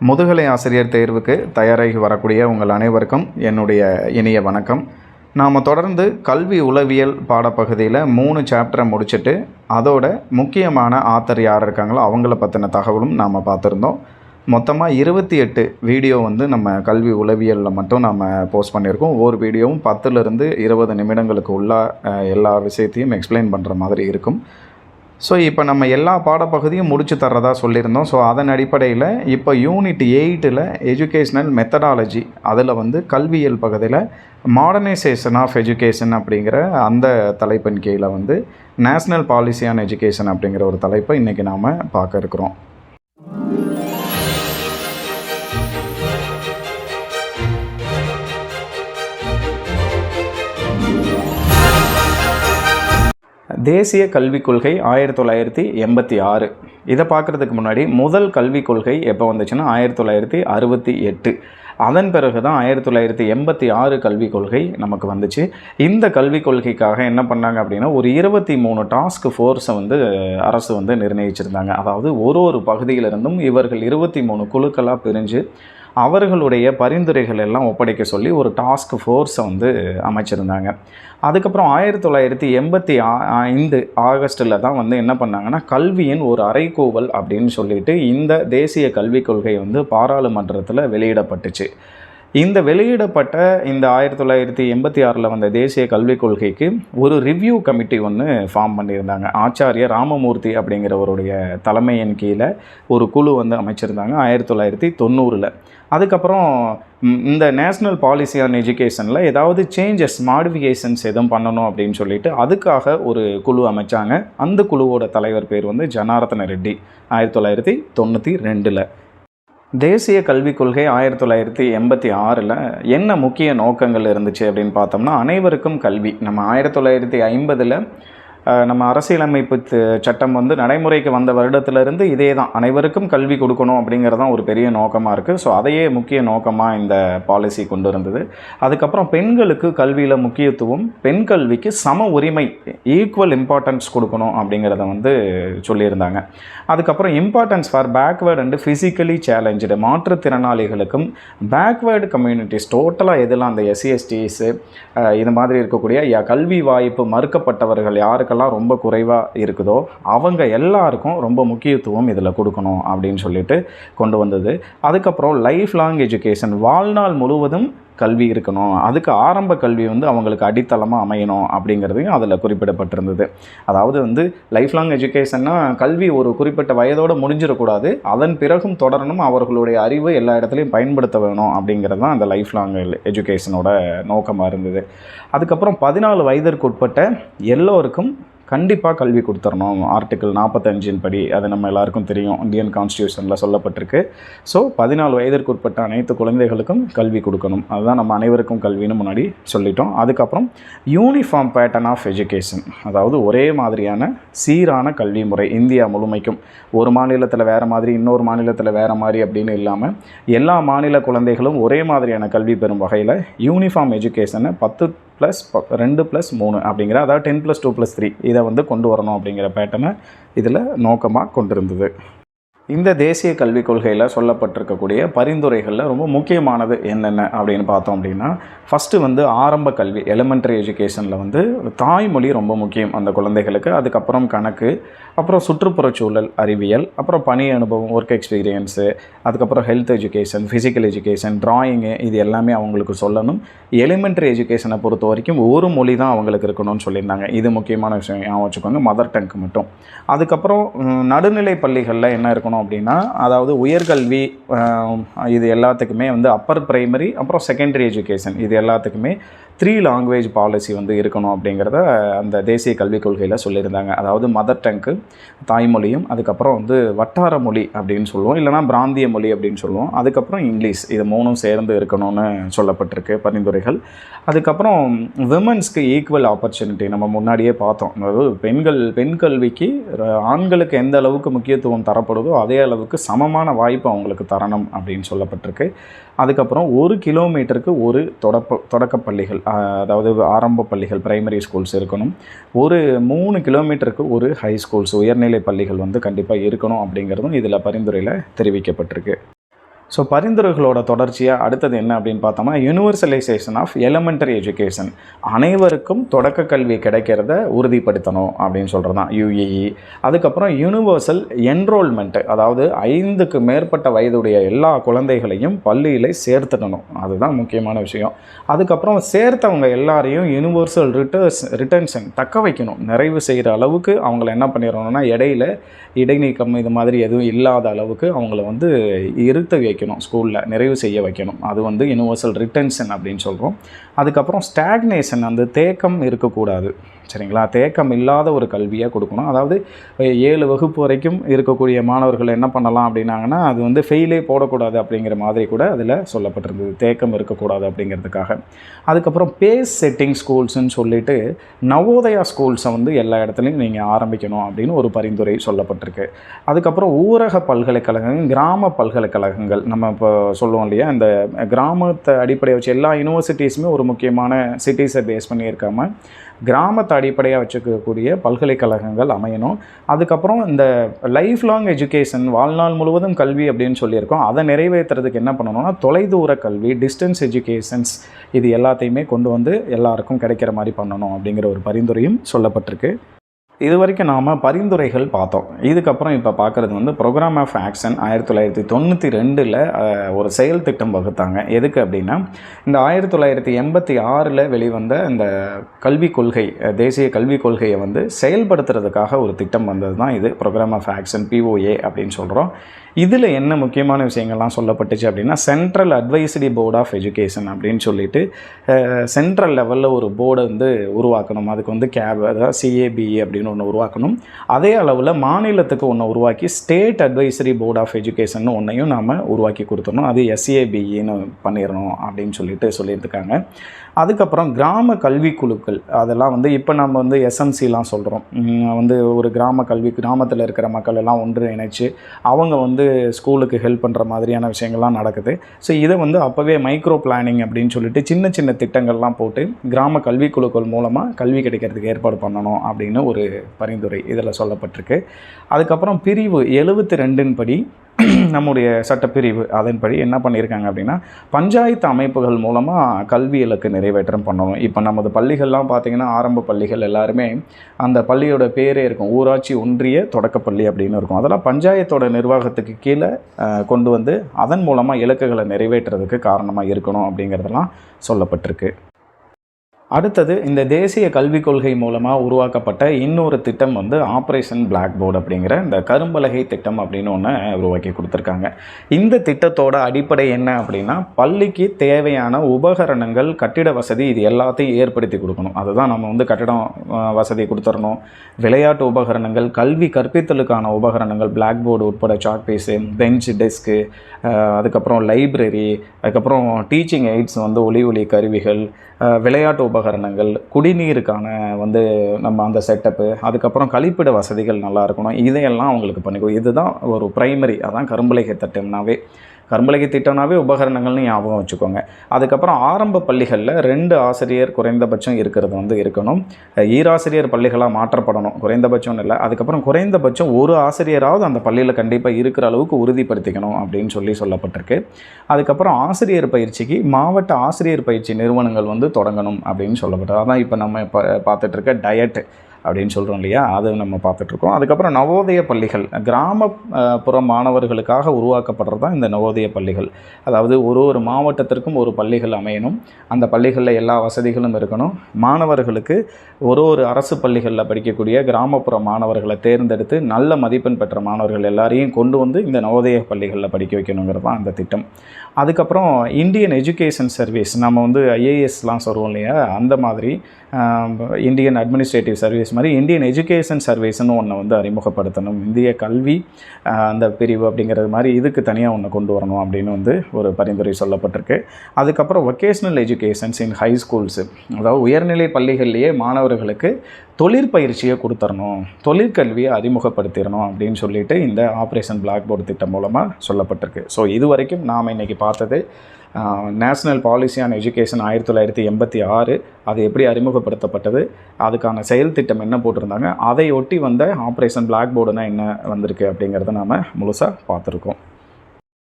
முதுகலை ஆசிரியர் தேர்வுக்கு தயாராகி வரக்கூடிய உங்கள் அனைவருக்கும் என்னுடைய இனிய வணக்கம். நாம் தொடர்ந்து கல்வி உளவியல் பாடப்பகுதியில் 3 சாப்டரை முடிச்சுட்டு அதோட முக்கியமான ஆத்தர் யார் இருக்காங்களோ அவங்கள பற்றின தகவலும் நாம் பார்த்துருந்தோம். மொத்தமாக 28 வீடியோ நம்ம கல்வி உளவியலில் மட்டும் நாம் போஸ்ட் பண்ணியிருக்கோம். ஒவ்வொரு வீடியோவும் 10லிருந்து 20 நிமிடங்களுக்கு உள்ள எல்லா விஷயத்தையும் எக்ஸ்பிளைன் பண்ணுற மாதிரி இருக்கும். ஸோ இப்போ நம்ம எல்லா பாடப்பகுதியும் முடிச்சு தர்றதா சொல்லியிருந்தோம். ஸோ அதன் அடிப்படையில் இப்போ யூனிட் 8ல் எஜுகேஷ்னல் மெத்தடாலஜி அதில் கல்வியியல் பகுதியில் மாடர்னைசேஷன் ஆஃப் எஜுகேஷன் அப்படிங்கிற அந்த தலைப்பின் கீழே நேஷ்னல் பாலிசி ஆன் எஜுகேஷன் அப்படிங்கிற ஒரு தலைப்பை இன்றைக்கி நாம் பார்க்க இருக்கிறோம். தேசிய கல்விக் கொள்கை 1986. இதை பார்க்குறதுக்கு முன்னாடி முதல் கல்விக் கொள்கை எப்போ வந்துச்சுன்னா 1968. அதன் பிறகு தான் 1986 கல்விக் கொள்கை நமக்கு வந்துச்சு. இந்த கல்விக் கொள்கைக்காக என்ன பண்ணாங்க அப்படின்னா ஒரு 23 டாஸ்க் ஃபோர்ஸை அரசு நிர்ணயிச்சிருந்தாங்க. அதாவது ஒரு பகுதியிலிருந்தும் இவர்கள் 23 குழுக்களாக பிரிஞ்சு அவர்களுடைய பரிந்துரைகள் எல்லாம் ஒப்படைக்க சொல்லி ஒரு டாஸ்க் ஃபோர்ஸை அமைச்சிருந்தாங்க. அதுக்கப்புறம் 1985 ஆகஸ்ட்டில் தான் என்ன பண்ணாங்கன்னா கல்வியின் ஒரு அறைகூவல் அப்படின்னு சொல்லிட்டு இந்த தேசிய கல்விக் கொள்கை பாராளுமன்றத்தில் வெளியிடப்பட்டுச்சு. இந்த வெளியிடப்பட்ட இந்த 1986 வந்த தேசிய கல்விக் கொள்கைக்கு ஒரு ரிவ்யூ கமிட்டி ஃபார்ம் பண்ணியிருந்தாங்க. ஆச்சாரிய ராமமூர்த்தி அப்படிங்கிறவருடைய தலைமையின் கீழே ஒரு குழு அமைச்சிருந்தாங்க 1990. அதுக்கப்புறம் இந்த நேஷ்னல் பாலிசி ஆன் எஜுகேஷனில் ஏதாவது சேஞ்சஸ் மாடிஃபிகேஷன்ஸ் எதுவும் பண்ணணும் அப்படின்னு சொல்லிட்டு அதுக்காக ஒரு குழு அமைச்சாங்க. அந்த குழுவோட தலைவர் பேர் ஜனார்தன ரெட்டி 1992. தேசிய கல்விக் கொள்கை 1986 என்ன முக்கிய நோக்கங்கள் இருந்துச்சு அப்படின்னு பார்த்தோம்னா அனைவருக்கும் கல்வி. நம்ம 1950 நம்ம அரசியலமைப்பு சட்டம் நடைமுறைக்கு வந்த வருடத்திலிருந்து இதே தான், அனைவருக்கும் கல்வி கொடுக்கணும் அப்படிங்கிறதான் ஒரு பெரிய நோக்கமாக இருக்குது. ஸோ அதையே முக்கிய நோக்கமாக இந்த பாலிசி கொண்டு இருந்தது. அதுக்கப்புறம் பெண்களுக்கு கல்வியில் முக்கியத்துவம், பெண் கல்விக்கு சம உரிமை, ஈக்குவல் இம்பார்ட்டன்ஸ் கொடுக்கணும் அப்படிங்கிறத சொல்லியிருந்தாங்க. அதுக்கப்புறம் importance for backward and physically challenge, மாற்றுத்திறனாளிகளுக்கும் பேக்வேர்டு கம்யூனிட்டிஸ் டோட்டலாக எதெல்லாம் அந்த SC/STs இது மாதிரி இருக்கக்கூடிய கல்வி வாய்ப்பு மறுக்கப்பட்டவர்கள் யாருக்கு ரொம்ப குறைவாக இருக்குதோ அவங்க எல்லாருக்கும் ரொம்ப முக்கியத்துவம் இதில் கொடுக்கணும் அப்படின்னு சொல்லிட்டு கொண்டு வந்தது. அதுக்கப்புறம் லைஃப் லாங் எஜுகேஷன், வாழ்நாள் முழுவதும் கல்வி இருக்கணும், அதுக்கு ஆரம்ப கல்வி அவங்களுக்கு அடித்தளமாக அமையணும் அப்படிங்கிறதையும் அதில் குறிப்பிடப்பட்டிருந்தது. அதாவது லைஃப் லாங் எஜுகேஷன்னா கல்வி ஒரு குறிப்பிட்ட வயதோடு முடிஞ்சிடக்கூடாது, அதன் பிறகும் தொடரணும், அவர்களுடைய அறிவு எல்லா இடத்துலையும் பயன்படுத்த வேணும் அப்படிங்கிறது தான் அந்த லைஃப் லாங் எஜுகேஷனோட நோக்கமாக இருந்தது. அதுக்கப்புறம் 14 வயதிற்கு உட்பட்ட எல்லோருக்கும் கண்டிப்பாக கல்வி கொடுத்துடணும். ஆர்டிக்கிள் 45 படி அது நம்ம எல்லாருக்கும் தெரியும், இந்தியன் கான்ஸ்டியூஷனில் சொல்லப்பட்டிருக்கு. ஸோ 14 வயதிற்கு உட்பட்ட அனைத்து குழந்தைகளுக்கும் கல்வி கொடுக்கணும், அதுதான் நம்ம அனைவருக்கும் கல்வின்னு முன்னாடி சொல்லிட்டோம். அதுக்கப்புறம் யூனிஃபார்ம் பேட்டர்ன் ஆஃப் எஜுகேஷன், அதாவது ஒரே மாதிரியான சீரான கல்வி முறை இந்தியா முழுமைக்கும். ஒரு மாநிலத்தில் வேறு மாதிரி, இன்னொரு மாநிலத்தில் வேறு மாதிரி அப்படின்னு இல்லாமல் எல்லா மாநில குழந்தைகளும் ஒரே மாதிரியான கல்வி பெறும் வகையில் யூனிஃபார்ம் எஜுகேஷனை 10+2+3 அப்படிங்கிற, அதாவது 10+2+3 இதை கொண்டு வரணும் அப்படிங்கிற பேட்டர்னை இதில் நோக்கமாக கொண்டிருந்தது. இந்த தேசிய கல்விக் கொள்கையில் சொல்லப்பட்டிருக்கக்கூடிய பரிந்துரைகளில் ரொம்ப முக்கியமானது என்னென்ன அப்படின்னு பார்த்தோம் அப்படின்னா, ஃபஸ்ட்டு ஆரம்ப கல்வி எலிமெண்ட்ரி எஜுகேஷனில் தாய்மொழி ரொம்ப முக்கியம் அந்த குழந்தைகளுக்கு. அதுக்கப்புறம் கணக்கு, அப்புறம் சுற்றுப்புறச்சூழல் அறிவியல், அப்புறம் பணி அனுபவம் ஒர்க் எக்ஸ்பீரியன்ஸு, அதுக்கப்புறம் health education, physical education, drawing, இது எல்லாமே அவங்களுக்கு சொல்லணும். எலிமெண்ட்ரி எஜுகேஷனை பொறுத்த வரைக்கும் ஒரு மொழி தான் அவங்களுக்கு இருக்கணும்னு சொல்லியிருந்தாங்க. இது முக்கியமான விஷயம் ஞாபகம் வச்சுக்கோங்க, மதர் டங்க் மட்டும். அதுக்கப்புறம் நடுநிலை பள்ளிகளில் என்ன இருக்கணும் அப்படின்னா, அதாவது உயர்கல்வி இது எல்லாத்துக்குமே அப்பர் பிரைமரி அப்புறம் செகண்டரி எஜுகேஷன் இது எல்லாத்துக்குமே 3 லாங்குவேஜ் பாலிசி இருக்கணும் அப்படிங்கிறத அந்த தேசிய கல்விக் கொள்கையில் சொல்லியிருந்தாங்க. அதாவது மதர் டங்கு தாய்மொழியும், அதுக்கப்புறம் வட்டார மொழி அப்படின்னு சொல்லுவோம், இல்லைனா பிராந்திய மொழி அப்படின்னு சொல்லுவோம், அதுக்கப்புறம் இங்கிலீஷ், இது 3ம் சேர்ந்து இருக்கணும்னு சொல்லப்பட்டிருக்கு பரிந்துரைகள். அதுக்கப்புறம் விமன்ஸ்க்கு ஈக்குவல் ஆப்பர்ச்சுனிட்டி நம்ம முன்னாடியே பார்த்தோம். அதாவது பெண் கல்விக்கு ஆண்களுக்கு எந்த அளவுக்கு முக்கியத்துவம் தரப்படுதோ அதே அளவுக்கு சமமான வாய்ப்பு அவங்களுக்கு தரணும் அப்படின்னு சொல்லப்பட்டிருக்கு. அதுக்கப்புறம் 1 கிலோமீட்டருக்கு ஒரு தொடக்கப் பள்ளிகள், அதாவது ஆரம்ப பள்ளிகள் பிரைமரி ஸ்கூல்ஸ் இருக்கணும். ஒரு 3 கிலோமீட்டருக்கு ஒரு ஹை ஸ்கூல்ஸ் உயர்நிலை பள்ளிகள் கண்டிப்பாக இருக்கணும் அப்படிங்கிறதும் இதில் பரிந்துரையில் தெரிவிக்கப்பட்டிருக்கு. ஸோ பரிந்துரைகளோட தொடர்ச்சியாக அடுத்தது என்ன அப்படின்னு பார்த்தோம்னா யூனிவர்சலைசேஷன் ஆஃப் எலிமெண்டரி எஜுகேஷன், அனைவருக்கும் தொடக்க கல்வி கிடைக்கிறத உறுதிப்படுத்தணும் அப்படின்னு சொல்கிறது தான் யுஏஇ. அதுக்கப்புறம் யூனிவர்சல் என்ரோல்மெண்ட், அதாவது 5க்கு மேற்பட்ட வயதுடைய எல்லா குழந்தைகளையும் பள்ளியில் சேர்த்துடணும், அதுதான் முக்கியமான விஷயம். அதுக்கப்புறம் சேர்த்தவங்க எல்லாரையும் யூனிவர்சல் ரிட்டன்ஷன் தக்க வைக்கணும், நிறைவு செய்கிற அளவுக்கு அவங்கள என்ன பண்ணிடணும்னா இடையில இடைநீக்கம் இது மாதிரி எதுவும் இல்லாத அளவுக்கு அவங்கள வந்து இருத்த வைக்கணும், ஸ்கூலில் நிறைவு செய்ய வைக்கணும். அது வந்து யூனிவர்சல் ரிட்டன்ஷன் அப்படின்னு சொல்கிறோம். அதுக்கப்புறம் ஸ்டாக்னேஷன், அந்த தேக்கம் இருக்கக்கூடாது, சரிங்களா? தேக்கம் இல்லாத ஒரு கல்வியாக கொடுக்கணும். அதாவது 7 வகுப்பு வரைக்கும் இருக்கக்கூடிய மாணவர்கள் என்ன பண்ணலாம் அப்படின்னாங்கன்னா அது வந்து ஃபெயிலே போடக்கூடாது அப்படிங்கிற மாதிரி கூட அதில் சொல்லப்பட்டிருந்தது, தேக்கம் இருக்கக்கூடாது அப்படிங்கிறதுக்காக. அதுக்கப்புறம் பேஸ் செட்டிங் ஸ்கூல்ஸ்ன்னு சொல்லிட்டு நவோதயா ஸ்கூல்ஸை வந்து எல்லா இடத்துலையும் நீங்கள் ஆரம்பிக்கணும் அப்படின்னு ஒரு பரிந்துரை சொல்லப்பட்டிருக்கு. அதுக்கப்புறம் ஊரக பல்கலைக்கழகங்கள், கிராம பல்கலைக்கழகங்கள், நம்ம இப்போ சொல்லுவோம் இல்லையா, இந்த கிராமத்தை அடிப்படையை வச்சு எல்லா யூனிவர்சிட்டிஸுமே ஒரு முக்கியமான சிட்டிஸை பேஸ் பண்ணியிருக்காமல் கிராமத்தை அடிப்படையாக வச்சுக்கக்கூடிய பல்கலைக்கழகங்கள் அமையணும். அதுக்கப்புறம் இந்த லைஃப் லாங் எஜுகேஷன், வாழ்நாள் முழுவதும் கல்வி அப்படின்னு சொல்லியிருக்கோம், அதை நிறைவேற்றுறதுக்கு என்ன பண்ணணும்னா தொலைதூர கல்வி, டிஸ்டன்ஸ் எஜுகேஷன்ஸ், இது எல்லாத்தையுமே கொண்டு வந்து எல்லாருக்கும் கிடைக்கிற மாதிரி பண்ணணும் அப்படிங்கிற ஒரு பரிந்துரையும் சொல்லப்பட்டிருக்கு. இது வரைக்கும் நாம் பரிந்துரைகள் பார்த்தோம். இதுக்கப்புறம் இப்போ பார்க்குறது வந்து ப்ரோக்ராம் ஆஃப் ஆக்ஷன் 1992 ஒரு செயல் திட்டம் வகுத்தாங்க. எதுக்கு அப்படின்னா இந்த 1986 வெளிவந்த இந்த கல்விக் கொள்கை, தேசிய கல்விக் கொள்கையை வந்து செயல்படுத்துறதுக்காக ஒரு திட்டம் வந்தது தான் இது ப்ரோக்ராம் ஆஃப் ஆக்ஷன், POA அப்படின்னு சொல்கிறோம். இதில் என்ன முக்கியமான விஷயங்கள்லாம் சொல்லப்பட்டுச்சு அப்படின்னா central advisory board of education அப்படின்னு சொல்லிட்டு சென்ட்ரல் லெவலில் ஒரு போர்டை வந்து உருவாக்கணும். அதுக்கு வந்து அதாவது CABE அப்படின்னு ஒன்று உருவாக்கணும். அதே அளவில் மாநிலத்துக்கு ஒன்று உருவாக்கி state advisory board of education ஒன்றையும் நாம் உருவாக்கி கொடுத்துடணும். அது SABEன்னு பண்ணிடணும் அப்படின்னு சொல்லியிருக்காங்க. அதுக்கப்புறம் கிராம கல்விக்குழுக்கள், அதெல்லாம் வந்து இப்போ நம்ம வந்து SMCலாம் சொல்கிறோம். வந்து ஒரு கிராமத்தில் இருக்கிற மக்கள் எல்லாம் ஒன்றிணைச்சு அவங்க வந்து ஸ்கூலுக்கு ஹெல்ப் பண்ணுற மாதிரியான விஷயங்கள்லாம் நடக்குது. ஸோ இதை வந்து அப்போவே மைக்ரோ பிளானிங் அப்படின்னு சொல்லிட்டு சின்ன சின்ன திட்டங்கள்லாம் போட்டு கிராம கல்விக்குழுக்கள் மூலமாக கல்வி கிடைக்கிறதுக்கு ஏற்பாடு பண்ணணும் அப்படின்னு ஒரு பரிந்துரை இதில் சொல்லப்பட்டிருக்கு. அதுக்கப்புறம் பிரிவு 72 படி நம்முடைய சட்டப்பிரிவு அதன்படி என்ன பண்ணியிருக்காங்க அப்படின்னா பஞ்சாயத்து அமைப்புகள் மூலமாக கல்வி இலக்கு நிறைவேற்றம் பண்ணணும். இப்போ நமது பள்ளிகள்லாம் பார்த்திங்கன்னா ஆரம்ப பள்ளிகள் எல்லாருமே அந்த பள்ளியோட பேரே இருக்கும், ஊராட்சி ஒன்றிய தொடக்கப்பள்ளி அப்படின்னு இருக்கும். அதெல்லாம் பஞ்சாயத்தோட நிர்வாகத்துக்கு கீழே கொண்டு வந்து அதன் மூலமாக இலக்குகளை நிறைவேற்றுறதுக்கு காரணமாக இருக்கணும் அப்படிங்கிறதெல்லாம் சொல்லப்பட்டிருக்கு. அடுத்தது இந்த தேசிய கல்விக் கொள்கை மூலமாக உருவாக்கப்பட்ட இன்னொரு திட்டம் வந்து ஆப்ரேஷன் பிளாக் போர்டு அப்படிங்கிற இந்த கரும்பலகை திட்டம் அப்படின்னு ஒன்று உருவாக்கி கொடுத்துருக்காங்க. இந்த திட்டத்தோட அடிப்படை என்ன அப்படின்னா பள்ளிக்கு தேவையான உபகரணங்கள், கட்டிட வசதி, இது எல்லாத்தையும் ஏற்படுத்தி கொடுக்கணும். அதுதான் நம்ம வந்து கட்டிடம் வசதி கொடுத்துடணும். விளையாட்டு உபகரணங்கள், கல்வி கற்பித்தலுக்கான உபகரணங்கள், பிளாக் போர்டு உட்பட சாக் பீஸு, பெஞ்ச், டெஸ்க்கு, அதுக்கப்புறம் லைப்ரரி, அதுக்கப்புறம் டீச்சிங் எய்ட்ஸ் வந்து ஒலி கருவிகள், விளையாட்டு உபகரணங்கள், குடிநீருக்கான வந்து நம்ம அந்த செட்டப்பு, அதுக்கப்புறம் கழிப்பிட வசதிகள் நல்லா இருக்கணும். இதையெல்லாம் அவங்களுக்கு பண்ணிக்கோ. இதுதான் ஒரு பிரைமரி, அதான் கரும்பலகை திட்டம்னாவே உபகரணங்கள்னு ஞாபகம் வச்சுக்கோங்க. அதுக்கப்புறம் ஆரம்ப பள்ளிகளில் 2 ஆசிரியர் குறைந்தபட்சம் இருக்கிறது வந்து இருக்கணும். ஈராசிரியர் பள்ளிகளாக மாற்றப்படணும், குறைந்தபட்சம் இல்லை. அதுக்கப்புறம் குறைந்தபட்சம் ஒரு ஆசிரியராவது அந்த பள்ளியில் கண்டிப்பாக இருக்கிற அளவுக்கு உறுதிப்படுத்திக்கணும் அப்படின்னு சொல்லப்பட்டிருக்கு. அதுக்கப்புறம் ஆசிரியர் பயிற்சிக்கு மாவட்ட ஆசிரியர் பயிற்சி நிறுவனங்கள் வந்து தொடங்கணும் அப்படின்னு சொல்லப்பட்டது. அதான் இப்போ நம்ம பார்த்துட்ருக்க டயட் அப்படின்னு சொல்கிறோம் இல்லையா, அது நம்ம பார்த்துட்ருக்கோம். அதுக்கப்புறம் நவோதய பள்ளிகள், கிராமப்புற மாணவர்களுக்காக உருவாக்கப்படுறது தான் இந்த நவோதய பள்ளிகள். அதாவது ஒரு மாவட்டத்திற்கும் ஒரு பள்ளிகள் அமையணும். அந்த பள்ளிகளில் எல்லா வசதிகளும் இருக்கணும். மாணவர்களுக்கு ஒரு அரசு பள்ளிகளில் படிக்கக்கூடிய கிராமப்புற மாணவர்களை தேர்ந்தெடுத்து நல்ல மதிப்பெண் பெற்ற மாணவர்கள் எல்லாரையும் கொண்டு வந்து இந்த நவோதய பள்ளிகளில் படிக்க வைக்கணுங்கிறது தான் அந்த திட்டம். அதுக்கப்புறம் இந்தியன் எஜுகேஷன் சர்வீஸ், நம்ம வந்து IASலாம் சொல்லுவோம் இல்லையா, அந்த மாதிரி இந்தியன் அட்மினிஸ்ட்ரேட்டிவ் சர்வீஸ் மாதிரி இந்தியன் எஜுகேஷன் சர்வீஸ்னு ஒன்று வந்து அறிமுகப்படுத்தணும். இந்திய கல்வி அந்த பிரிவு அப்படிங்கிறது மாதிரி இதுக்கு தனியாக ஒன்று கொண்டு வரணும் அப்படின்னு வந்து ஒரு பரிந்துரை சொல்லப்பட்டிருக்கு. அதுக்கப்புறம் வொகேஷ்னல் எஜுகேஷன்ஸ் இன் ஹை ஸ்கூல்ஸு, அதாவது உயர்நிலை பள்ளிகள்லேயே மாணவர்களுக்கு தொழிற்பயிற்சியை கொடுத்துடணும், தொழிற்கல்வியை அறிமுகப்படுத்திடணும் அப்படின்னு சொல்லிட்டு இந்த ஆப்ரேஷன் பிளாக் போர்டு திட்டம் மூலமாக சொல்லப்பட்டிருக்கு. ஸோ இது வரைக்கும் நாம் இன்றைக்கி பார்த்தது நேஷ்னல் பாலிசி ஆன் எஜுகேஷன் 1986, அது எப்படி அறிமுகப்படுத்தப்பட்டது, அதுக்கான செயல் திட்டம் என்ன போட்டிருந்தாங்க, அதை ஒட்டி வந்த ஆப்ரேஷன் பிளாக் போர்டுனா என்ன வந்திருக்கு அப்படிங்கிறத நாம் முழுசாக பார்த்துருக்கோம்.